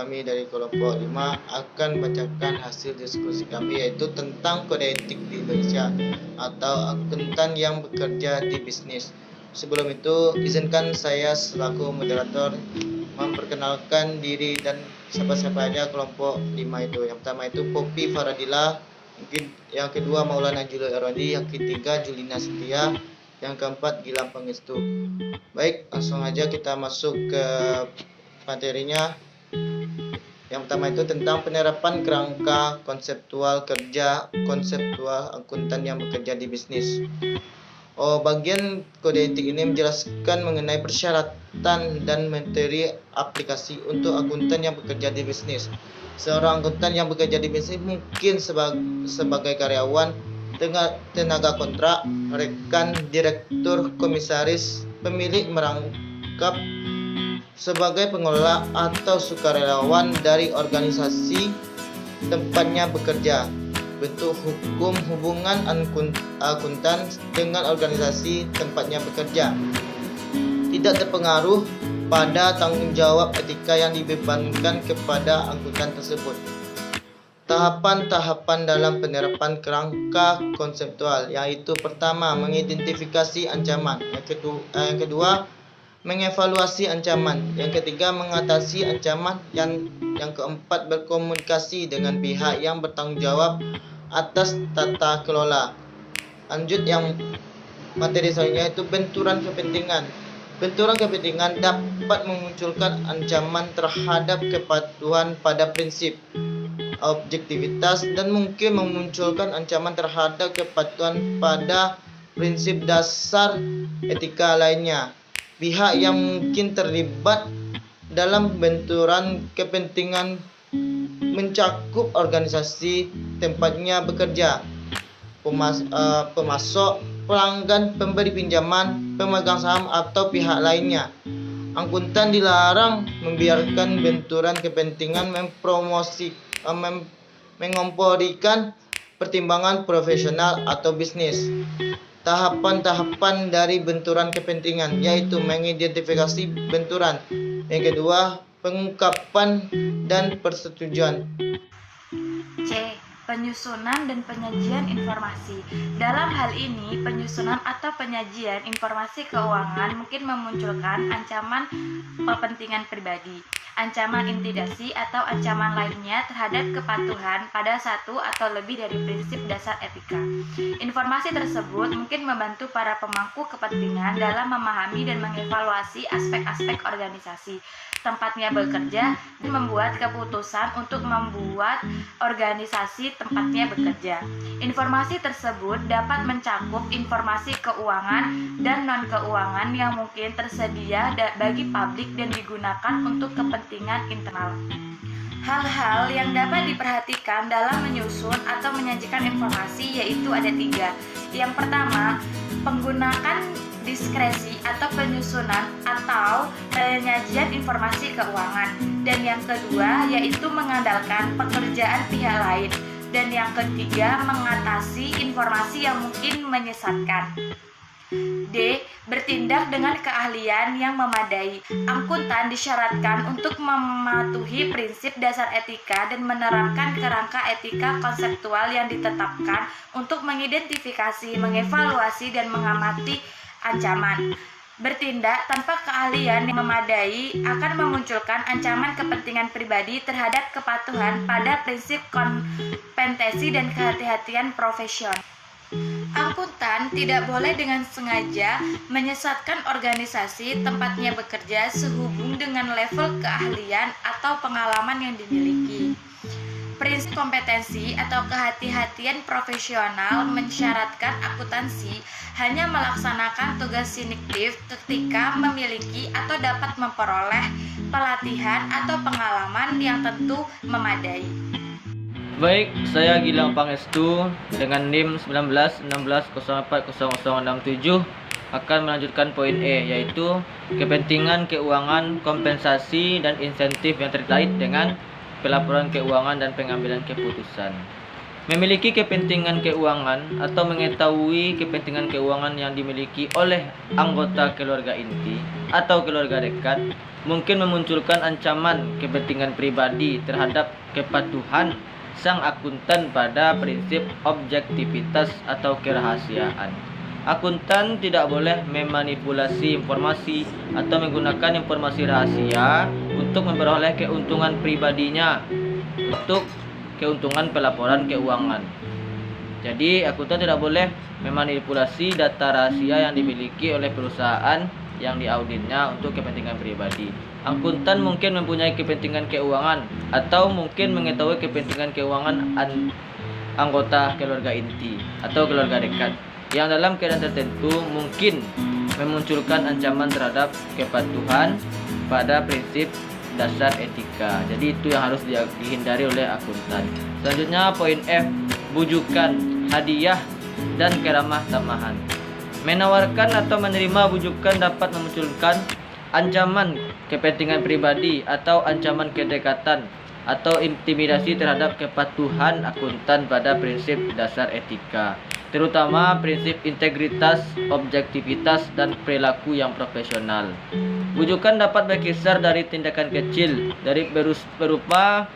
kami dari kelompok 5 akan bacakan hasil diskusi kami, yaitu tentang kode etik di Indonesia atau akuntan yang bekerja di bisnis. Sebelum itu, izinkan saya selaku moderator memperkenalkan diri dan siapa-siapa aja kelompok 5 itu. Yang pertama itu Poppy Faradila, yang kedua Maulana Julio Erwandi, yang ketiga Julina Setia, yang keempat Gilang Pangestu. Baik, langsung aja kita masuk ke materinya. Yang pertama itu tentang penerapan kerangka konseptual akuntan yang bekerja di bisnis. Bagian kode etik ini menjelaskan mengenai persyaratan dan materi aplikasi untuk akuntan yang bekerja di bisnis. Seorang akuntan yang bekerja di bisnis mungkin sebagai karyawan, tenaga kontrak, rekan, direktur, komisaris, pemilik, merangkap sebagai pengelola atau sukarelawan dari organisasi tempatnya bekerja. Bentuk hukum hubungan akuntan dengan organisasi tempatnya bekerja tidak terpengaruh pada tanggung jawab etika yang dibebankan kepada akuntan tersebut. Tahapan-tahapan dalam penerapan kerangka konseptual, yaitu pertama, mengidentifikasi ancaman, yang kedua, mengevaluasi ancaman, yang ketiga, mengatasi ancaman, yang keempat, berkomunikasi dengan pihak yang bertanggung jawab atas tata kelola. Lanjut yang materi selanjutnya itu benturan kepentingan. Benturan kepentingan dapat memunculkan ancaman terhadap kepatuhan pada prinsip objektivitas dan mungkin memunculkan ancaman terhadap kepatuhan pada prinsip dasar etika lainnya. Pihak yang mungkin terlibat dalam benturan kepentingan mencakup organisasi tempatnya bekerja, pemasok, pelanggan, pemberi pinjaman, pemegang saham, atau pihak lainnya. Akuntan dilarang membiarkan benturan kepentingan mengomporikan pertimbangan profesional atau bisnis. Tahapan-tahapan dari benturan kepentingan, yaitu mengidentifikasi benturan. Yang kedua, pengungkapan dan persetujuan. C. Penyusunan dan penyajian informasi. Dalam hal ini, penyusunan atau penyajian informasi keuangan mungkin memunculkan ancaman kepentingan pribadi, ancaman intimidasi atau ancaman lainnya terhadap kepatuhan pada satu atau lebih dari prinsip dasar etika. Informasi tersebut mungkin membantu para pemangku kepentingan dalam memahami dan mengevaluasi aspek-aspek organisasi tempatnya bekerja dan membuat keputusan untuk membuat organisasi tempatnya bekerja. Informasi tersebut dapat mencakup informasi keuangan dan non-keuangan yang mungkin tersedia bagi publik dan digunakan untuk kepentingan internal. Hal-hal yang dapat diperhatikan dalam menyusun atau menyajikan informasi yaitu ada 3. Yang pertama, penggunaan diskresi atau penyusunan atau penyajian informasi keuangan, dan yang kedua yaitu mengandalkan pekerjaan pihak lain, dan yang ketiga mengatasi informasi yang mungkin menyesatkan. D. Bertindak dengan keahlian yang memadai. Akuntan disyaratkan untuk mematuhi prinsip dasar etika dan menerapkan kerangka etika konseptual yang ditetapkan untuk mengidentifikasi, mengevaluasi, dan mengamati ancaman. Bertindak tanpa keahlian yang memadai akan memunculkan ancaman kepentingan pribadi terhadap kepatuhan pada prinsip kompetensi dan kehati-hatian profesional. Akuntan tidak boleh dengan sengaja menyesatkan organisasi tempatnya bekerja sehubung dengan level keahlian atau pengalaman yang dimiliki. Prinsip kompetensi atau kehati-hatian profesional mensyaratkan akuntansi hanya melaksanakan tugas sinektif ketika memiliki atau dapat memperoleh pelatihan atau pengalaman yang tentu memadai. Baik, saya Gilang Pangestu dengan NIM 1916040067 akan melanjutkan poin E, yaitu kepentingan keuangan, kompensasi, dan insentif yang terkait dengan pelaporan keuangan dan pengambilan keputusan. memiliki kepentingan keuangan atau mengetahui kepentingan keuangan yang dimiliki oleh anggota keluarga inti atau keluarga dekat mungkin memunculkan ancaman kepentingan pribadi terhadap kepatuhan sang akuntan pada prinsip objektivitas atau kerahasiaan. Akuntan tidak boleh memanipulasi informasi atau menggunakan informasi rahasia untuk memperoleh keuntungan pribadinya untuk keuntungan pelaporan keuangan. Jadi, akuntan tidak boleh memanipulasi data rahasia yang dimiliki oleh perusahaan yang diauditnya untuk kepentingan pribadi. Akuntan mungkin mempunyai kepentingan keuangan atau mungkin mengetahui kepentingan keuangan anggota keluarga inti atau keluarga dekat yang dalam keadaan tertentu mungkin memunculkan ancaman terhadap kepatuhan pada prinsip dasar etika. Jadi itu yang harus dihindari oleh akuntan. Selanjutnya poin F, bujukan, hadiah, dan keramah tamahan. Menawarkan atau menerima bujukan dapat memunculkan ancaman kepentingan pribadi atau ancaman kedekatan atau intimidasi terhadap kepatuhan akuntan pada prinsip dasar etika, terutama prinsip integritas, objektivitas, dan perilaku yang profesional. Bujukan dapat berkisar dari tindakan kecil dari berupa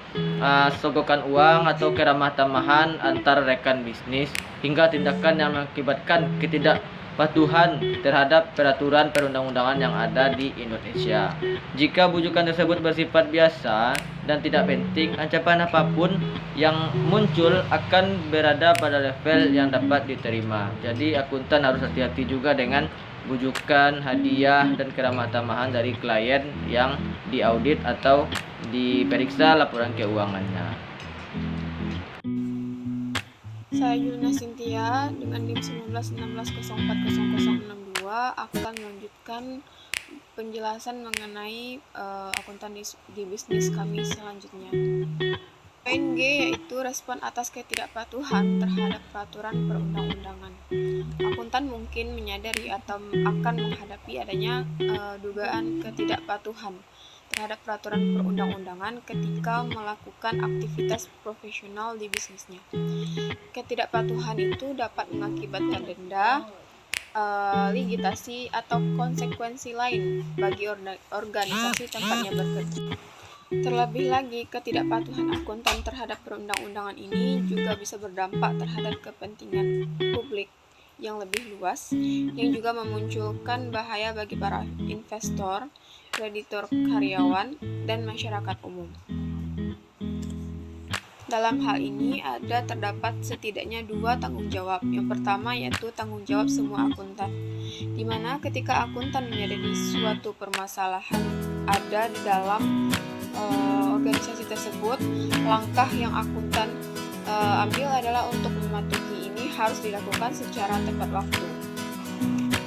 sogokan uang atau keramah tamahan antar rekan bisnis hingga tindakan yang mengakibatkan ketidakpatuhan terhadap peraturan perundang-undangan yang ada di Indonesia. Jika bujukan tersebut bersifat biasa dan tidak penting, ancaman apapun yang muncul akan berada pada level yang dapat diterima. Jadi akuntan harus hati-hati juga dengan bujukan, hadiah, dan keramah tamahan dari klien yang diaudit atau diperiksa laporan keuangannya. Saya Yulna Cynthia dengan NIM 1916040062 akan melanjutkan penjelasan mengenai akuntan di bisnis kami selanjutnya. Poin G yaitu respon atas ketidakpatuhan terhadap peraturan perundang-undangan. Akuntan mungkin menyadari atau akan menghadapi adanya dugaan ketidakpatuhan terhadap peraturan perundang-undangan ketika melakukan aktivitas profesional di bisnisnya. Ketidakpatuhan itu dapat mengakibatkan denda, ligitasi, atau konsekuensi lain bagi organisasi tempatnya bekerja. Terlebih lagi, ketidakpatuhan akuntan terhadap perundang-undangan ini juga bisa berdampak terhadap kepentingan publik yang lebih luas, yang juga memunculkan bahaya bagi para investor, kreditor karyawan, dan masyarakat umum. Dalam hal ini terdapat setidaknya 2 tanggung jawab. Yang pertama yaitu tanggung jawab semua akuntan, di mana ketika akuntan menyadari suatu permasalahan ada di dalam organisasi tersebut, langkah yang akuntan ambil adalah untuk mematuhi ini harus dilakukan secara tepat waktu.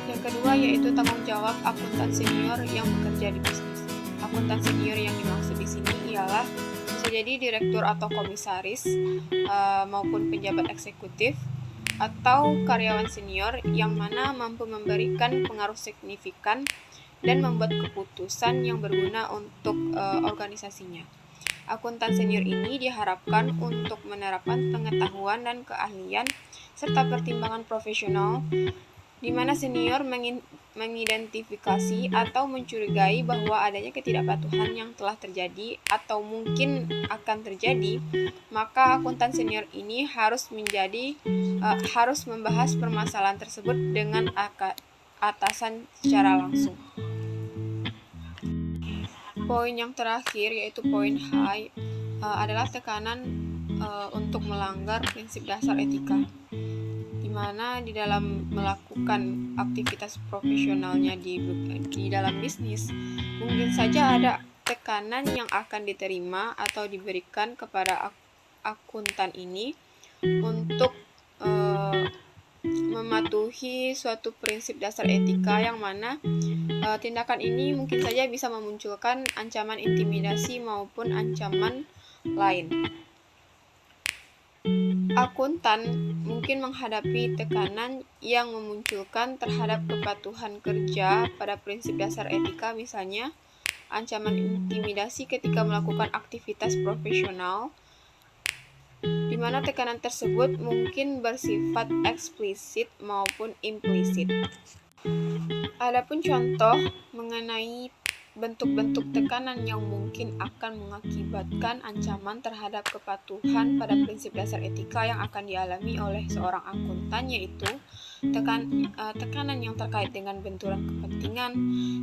Yang kedua yaitu tanggung jawab akuntan senior yang bekerja di bisnis. Akuntan senior yang dimaksud di sini ialah bisa jadi direktur atau komisaris maupun pejabat eksekutif atau karyawan senior yang mana mampu memberikan pengaruh signifikan dan membuat keputusan yang berguna untuk organisasinya. Akuntan senior ini diharapkan untuk menerapkan pengetahuan dan keahlian serta pertimbangan profesional, di mana senior mengidentifikasi atau mencurigai bahwa adanya ketidakpatuhan yang telah terjadi atau mungkin akan terjadi, maka akuntan senior ini harus membahas permasalahan tersebut dengan atasan secara langsung. Poin yang terakhir yaitu poin H adalah tekanan untuk melanggar prinsip dasar etika, di mana di dalam melakukan aktivitas profesionalnya di dalam bisnis mungkin saja ada tekanan yang akan diterima atau diberikan kepada akuntan ini untuk mematuhi suatu prinsip dasar etika yang mana tindakan ini mungkin saja bisa memunculkan ancaman intimidasi maupun ancaman lain. Akuntan mungkin menghadapi tekanan yang memunculkan terhadap kepatuhan kerja pada prinsip dasar etika, misalnya ancaman intimidasi ketika melakukan aktivitas profesional, di mana tekanan tersebut mungkin bersifat eksplisit maupun implisit. Adapun contoh mengenai bentuk-bentuk tekanan yang mungkin akan mengakibatkan ancaman terhadap kepatuhan pada prinsip dasar etika yang akan dialami oleh seorang akuntan, yaitu tekanan yang terkait dengan benturan kepentingan,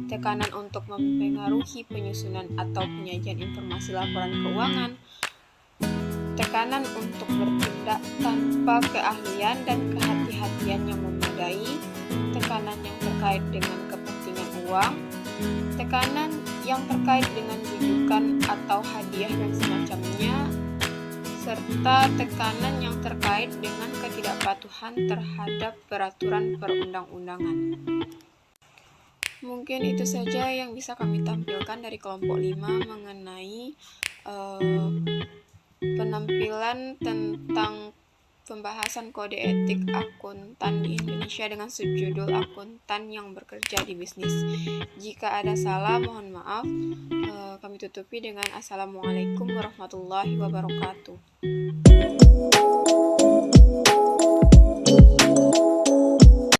tekanan untuk mempengaruhi penyusunan atau penyajian informasi laporan keuangan, tekanan untuk bertindak tanpa keahlian dan kehati-hatian yang memadai, tekanan yang terkait dengan kepentingan uang, tekanan yang terkait dengan rujukan atau hadiah dan semacamnya, serta tekanan yang terkait dengan ketidakpatuhan terhadap peraturan perundang-undangan. Mungkin itu saja yang bisa kami tampilkan dari kelompok 5 mengenai penampilan tentang pembahasan kode etik akuntan di Indonesia dengan subjudul Akuntan yang Bekerja di Bisnis. Jika ada salah, mohon maaf. Kami tutupi dengan Assalamualaikum warahmatullahi wabarakatuh.